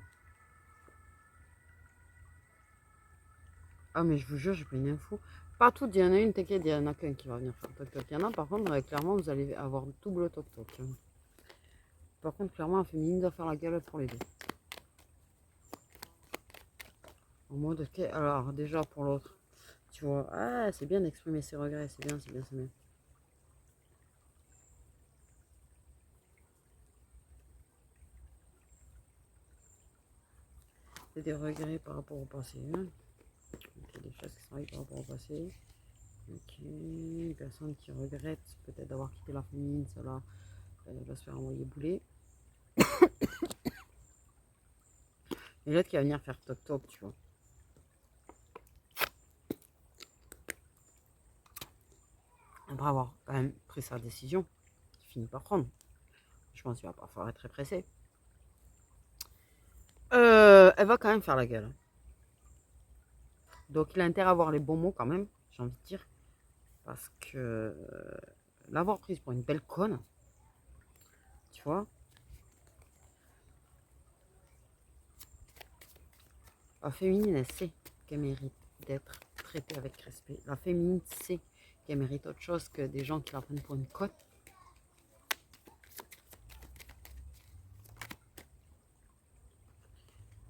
Ah, mais je vous jure, j'ai pris une info. Partout, il y en a une, t'inquiète, il y en a qu'un qui va venir faire toc toc. Il y en a, par contre, clairement, vous allez avoir double toc toc. Par contre, clairement, la féminine doit faire la galette pour les deux. En mode, ok, alors déjà pour l'autre, tu vois, ah, c'est bien d'exprimer ses regrets, c'est bien, c'est bien, c'est bien. C'est des regrets par rapport au passé. Hein. Ok, des choses qui sont arrivées par rapport au passé. Ok, une personne qui regrette peut-être d'avoir quitté la féminine, cela va se faire envoyer bouler. Et l'autre qui va venir faire toc toc, tu vois. Après avoir quand même pris sa décision, il finit par prendre. Je pense qu'il va pas falloir être très pressé. Elle va quand même faire la gueule. Donc il a intérêt à avoir les bons mots quand même, j'ai envie de dire. Parce que l'avoir prise pour une belle conne, tu vois. La féminine, elle sait qu'elle mérite d'être traitée avec respect. La féminine sait qu'elle mérite autre chose que des gens qui la prennent pour une conne.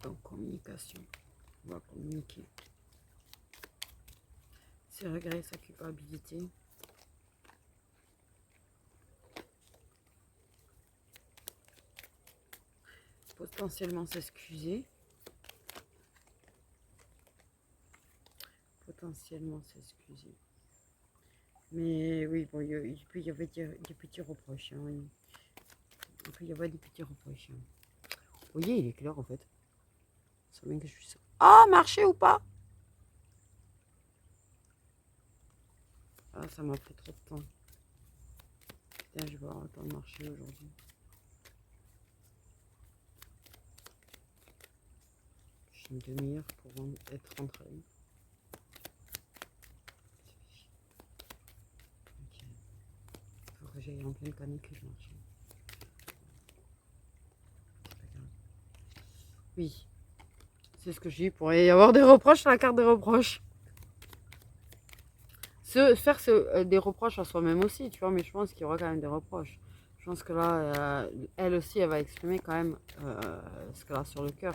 Donc communication, on va communiquer. Ses regrets, sa culpabilité. Potentiellement s'excuser. Potentiellement s'excuser. Mais oui, bon, il peut y avoir des petits reproches. Hein. Il peut y avoir des petits reproches. Hein. Vous voyez, il est clair en fait. C'est bien que je suis ça. Ah, marché ou pas? Ah, ça m'a pris trop de temps. Putain, je vais avoir le temps de marcher aujourd'hui. J'ai une demi-heure pour être rentré. Ok. Il faut que j'aille en pleine canicule marcher. C'est pas grave. Oui, c'est ce que j'ai. Il pourrait y avoir des reproches sur la carte des reproches. Faire des reproches à soi-même aussi, tu vois, mais je pense qu'il y aura quand même des reproches. Je pense que là, elle aussi, elle va exprimer quand même ce qu'elle a sur le cœur.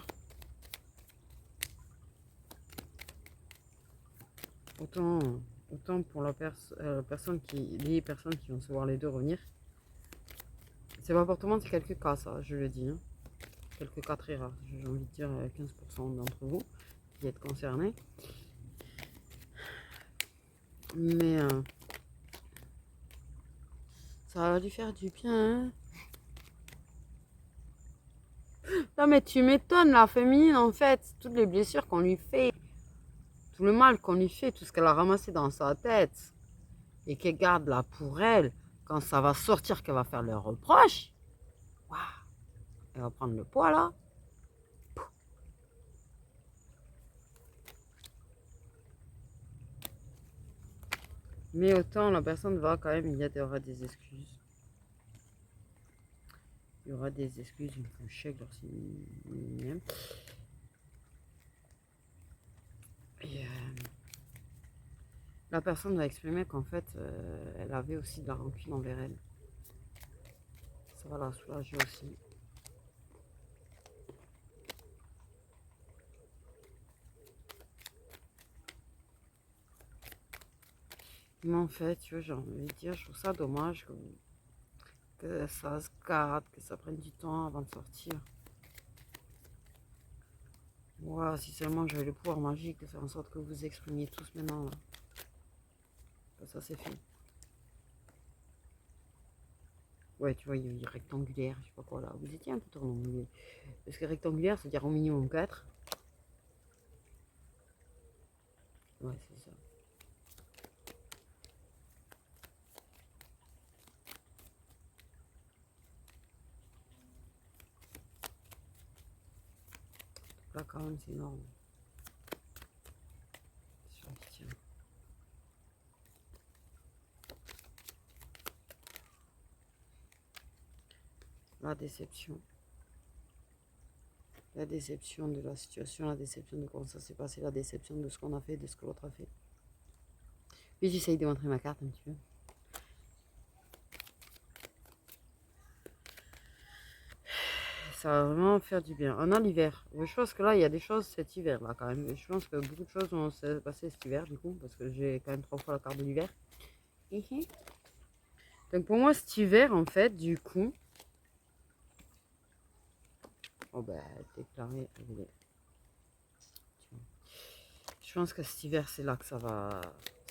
Autant pour les personnes qui vont se voir les deux revenir. C'est pas pour tout le monde, c'est quelques cas, ça, je le dis. Hein. Quelques cas très rares. J'ai envie de dire 15% d'entre vous qui êtes concernés. Mais ça va lui faire du bien. Hein. Non, mais tu m'étonnes, la féminine, en fait, toutes les blessures qu'on lui fait, tout le mal qu'on lui fait, tout ce qu'elle a ramassé dans sa tête, et qu'elle garde là pour elle, quand ça va sortir, qu'elle va faire le reproche, waouh, elle va prendre le poids là. Mais autant la personne va quand même, il y aura des excuses. Il y aura des excuses, une fois chèque, leur signe. Et la personne va exprimer qu'en fait, elle avait aussi de la rancune envers elle. Ça va la soulager aussi. Mais en fait, tu vois, j'ai envie de dire, je trouve ça dommage que ça se garde, que ça prenne du temps avant de sortir. Wow, si seulement j'avais le pouvoir magique de faire en sorte que vous exprimiez tous maintenant. Là. Ça c'est fait. Ouais, tu vois, il y a rectangulaire, je sais pas quoi là. Vous étiez un peu tourné. Parce que rectangulaire, c'est-à-dire au minimum 4. Ouais, c'est ça. Là, quand même, c'est énorme. Tiens. La déception. La déception de la situation, la déception de comment ça s'est passé, la déception de ce qu'on a fait, de ce que l'autre a fait. Puis j'essaye de montrer ma carte un petit peu. Ça va vraiment faire du bien. On a l'hiver. Je pense que là, il y a des choses cet hiver là quand même. Je pense que beaucoup de choses vont se passer cet hiver du coup, parce que j'ai quand même 3 fois la carte de l'hiver. Donc pour moi, cet hiver en fait, du coup. Oh bah, déclaré. Je pense que cet hiver, c'est là que ça va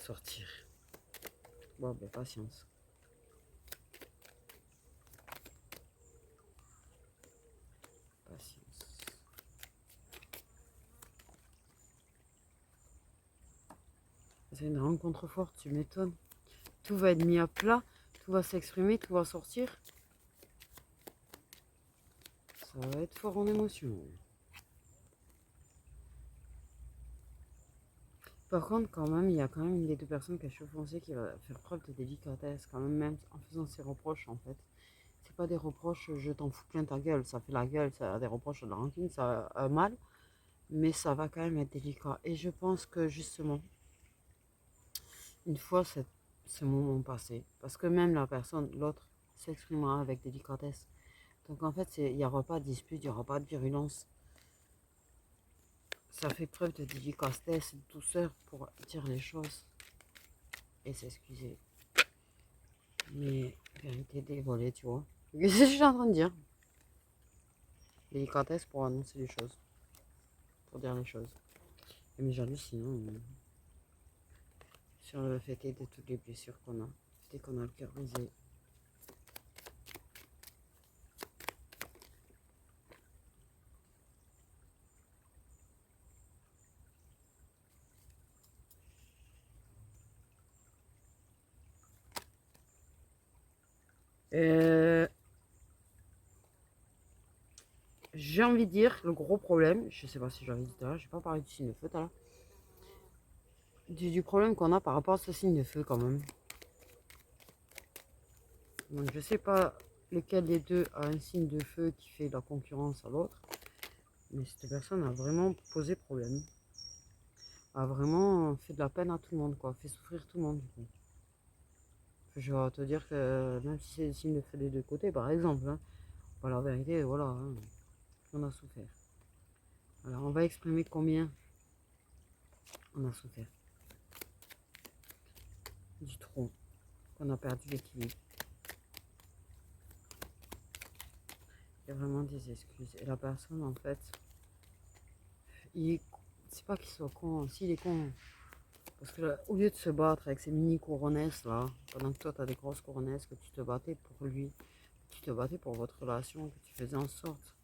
sortir. Bon, ben patience. Patience. C'est une rencontre forte, tu m'étonnes. Tout va être mis à plat, tout va s'exprimer, tout va sortir. Ça va être fort en émotion. Par contre, quand même, il y a quand même une des deux personnes qui a cheveux foncés qui va faire preuve de délicatesse, quand même en faisant ses reproches, en fait. C'est pas des reproches, je t'en fous plein ta gueule, ça fait la gueule, ça a des reproches de la rancune, ça a mal, mais ça va quand même être délicat. Et je pense que justement, une fois ce moment passé, parce que même la personne, l'autre, s'exprimera avec délicatesse. Donc en fait, il n'y aura pas de dispute, il n'y aura pas de virulence. Ça fait preuve de délicatesse, de douceur pour dire les choses et s'excuser. Mais vérité dévoilée, tu vois. Qu'est-ce que je suis en train de dire? Délicatesse pour annoncer les choses, pour dire les choses. Mais j'hallucine sur le fait de toutes les blessures qu'on a. Dès qu'on a le cœur brisé. J'ai envie de dire, le gros problème, je sais pas si j'ai envie de dire, je vais pas parler du signe de feu tout à l'heure. Du problème qu'on a par rapport à ce signe de feu quand même. Donc je sais pas lequel des deux a un signe de feu qui fait de la concurrence à l'autre. Mais cette personne a vraiment posé problème. A vraiment fait de la peine à tout le monde, quoi. Fait souffrir tout le monde, du coup. Je vais te dire que même si c'est le signe de feu des deux côtés, par exemple, hein, bah, la vérité, voilà, hein, on a souffert. Alors on va exprimer combien on a souffert. Du tronc, qu'on a perdu l'équilibre. Il y a vraiment des excuses. Et la personne, en fait, c'est pas qu'il soit con, s'il est con. Parce que là, au lieu de se battre avec ces mini couronnesses là, pendant que toi tu as des grosses couronnesses, que tu te battais pour lui, que tu te battais pour votre relation, que tu faisais en sorte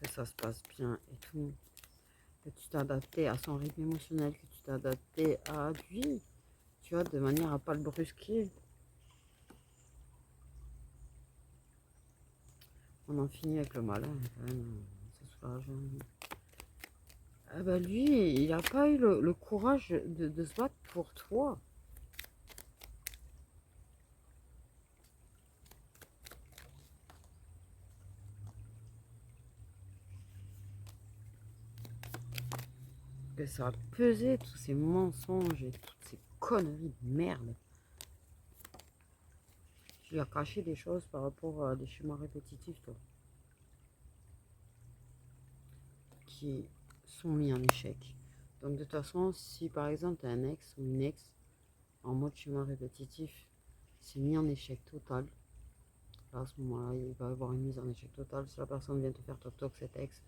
que ça se passe bien et tout, que tu t'adaptais à son rythme émotionnel, que tu t'adaptais à lui, tu vois, de manière à pas le brusquer. On en finit avec le malin, quand même, ça soulage. Ah bah lui, il n'a pas eu le courage de se battre pour toi. Que ça a pesé tous ces mensonges et toutes ces conneries de merde. Tu lui as caché des choses par rapport à des schémas répétitifs, toi, qui sont mis en échec. Donc de toute façon, si par exemple tu as un ex ou une ex en mode schéma répétitif, c'est mis en échec total. Là, à ce moment-là, il va y avoir une mise en échec total. Si la personne vient te faire toc-toc, cet ex,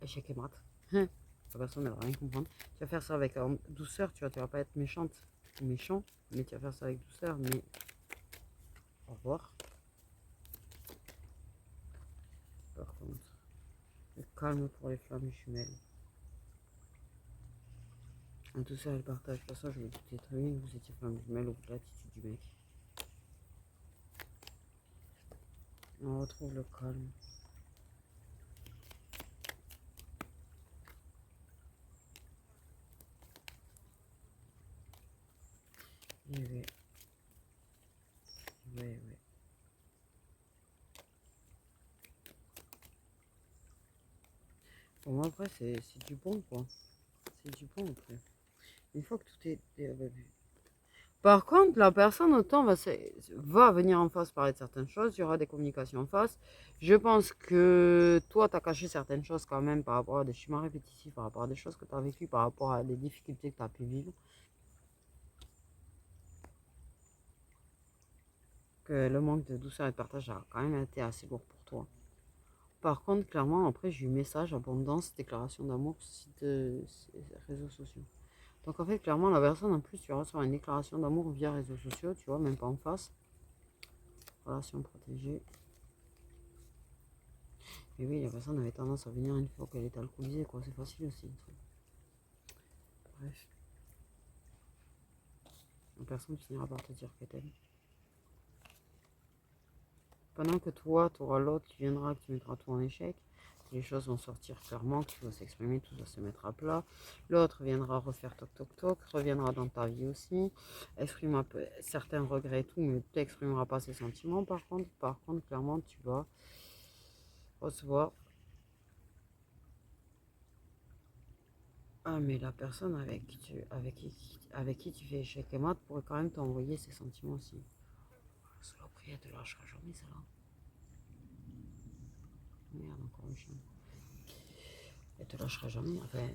échec et mat. La personne ne va rien comprendre. Tu vas faire ça avec douceur, tu vas pas être méchante ou méchant, mais tu vas faire ça avec douceur, mais au revoir. Par contre, le calme pour les flammes jumelles. En douceur et le partage. De toute façon, je me doutais très bien que vous étiez flamme jumelle au bout de l'attitude du mec. On retrouve le calme. Et oui. Oui, oui. pour moi, après, c'est du bon, quoi. C'est du bon, après. Une fois que tout est vu. Par contre, la personne, autant va venir en face parler de certaines choses, il y aura des communications en face. Je pense que toi, tu as caché certaines choses quand même par rapport à des schémas répétitifs, par rapport à des choses que tu as vécues, par rapport à des difficultés que tu as pu vivre. Que le manque de douceur et de partage a quand même été assez lourd pour toi. Par contre, clairement, après, j'ai eu message, abondance, déclaration d'amour, site réseaux sociaux. Donc en fait, clairement, la personne, en plus, tu reçois une déclaration d'amour via réseaux sociaux, tu vois, même pas en face. Relation protégée. Mais oui, la personne avait tendance à venir une fois qu'elle est alcoolisée, quoi. C'est facile aussi. Bref. La personne finira par te dire qu'elle t'aime. Pendant que toi, tu auras l'autre qui viendra, qui mettra tout en échec, les choses vont sortir clairement, tout va s'exprimer, tout va se mettre à plat. L'autre viendra refaire toc toc toc, reviendra dans ta vie aussi, exprime un peu certains regrets et tout, mais tu n'exprimeras pas ses sentiments par contre. Par contre, clairement, tu vas recevoir. Ah, mais la personne avec qui tu fais échec et mat pourrait quand même t'envoyer ses sentiments aussi. Saloperie, elle te lâchera jamais, celle-là. Merde, encore une chien. Elle te lâchera jamais. Enfin,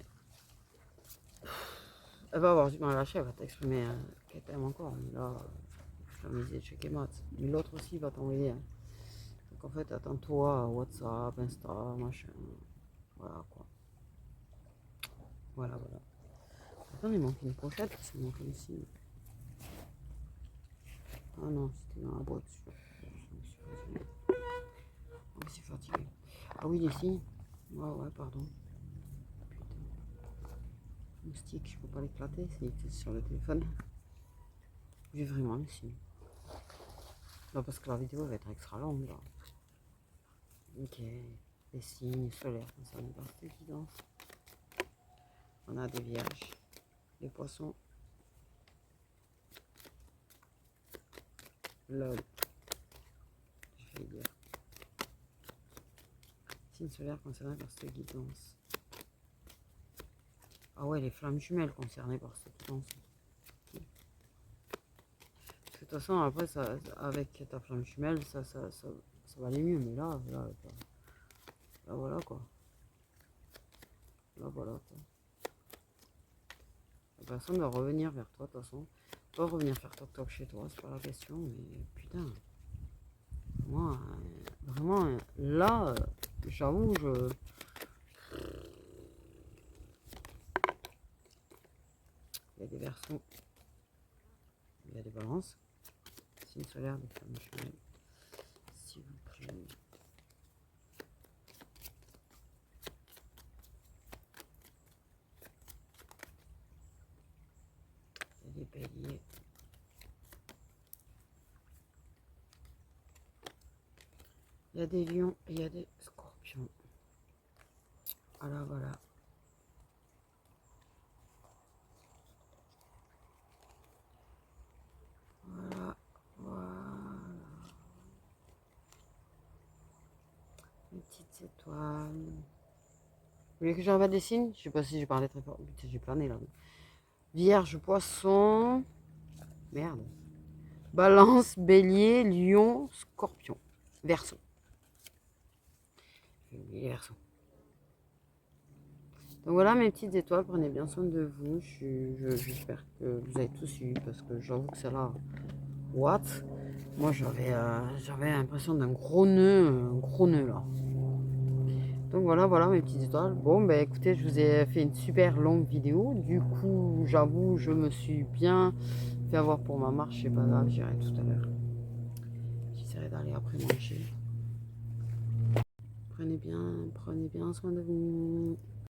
elle va avoir du mal à lâcher, elle va t'exprimer qu'elle t'aime encore. Mais là, je vais miser échec et mat. Mais l'autre aussi va t'envoyer. Hein. Donc en fait, attends-toi, WhatsApp, Insta, machin. Voilà quoi. Voilà, voilà. Attends, il manque une pochette, il manque ici. Ah non, c'était dans la boîte. Je suis fatigué. Ah oui, ici. Ouais, pardon. Putain. Moustique, je peux pas l'éclater, c'est sur le téléphone. J'ai vraiment le signe. Là, parce que la vidéo va être extra longue là. Ok. Les signes solaires, ça nous passe d'évidence. On a des vierges, les poissons. Lol. Je vais dire. Signe solaire concerné par cette guidance. Ah ouais, les flammes jumelles concernées par cette guidance. De toute façon, après, avec ta flamme jumelle, ça va aller mieux. Mais là, voilà quoi. Là, voilà quoi. La personne va revenir vers toi, de toute façon. Pas revenir faire toc toc chez toi, c'est pas la question. Mais putain, moi, vraiment, là, j'avoue, il y a des versions, il y a des balances. Signe solaire, des flammes jumelles. S'il vous plaît. Il y a des béliers. Il y a des lions et il y a des scorpions. Voilà, voilà. Voilà, voilà. Une petite étoile. Vous voulez que j'envoie des signes? Je sais pas si j'ai parlé très fort. J'ai plané là. Vierge, poisson. Merde. Balance, bélier, lion, scorpion. Verseau. Les verseaux. Donc voilà mes petites étoiles, prenez bien soin de vous. J'espère que vous avez tous eu parce que j'avoue que c'est là. What? Moi j'avais l'impression d'un gros nœud, un gros nœud là. Donc voilà mes petites étoiles. Bon ben écoutez, je vous ai fait une super longue vidéo. Du coup, j'avoue, je me suis bien fait avoir pour ma marche, c'est pas grave, j'irai tout à l'heure. J'essaierai d'aller après manger. Prenez bien soin de vous.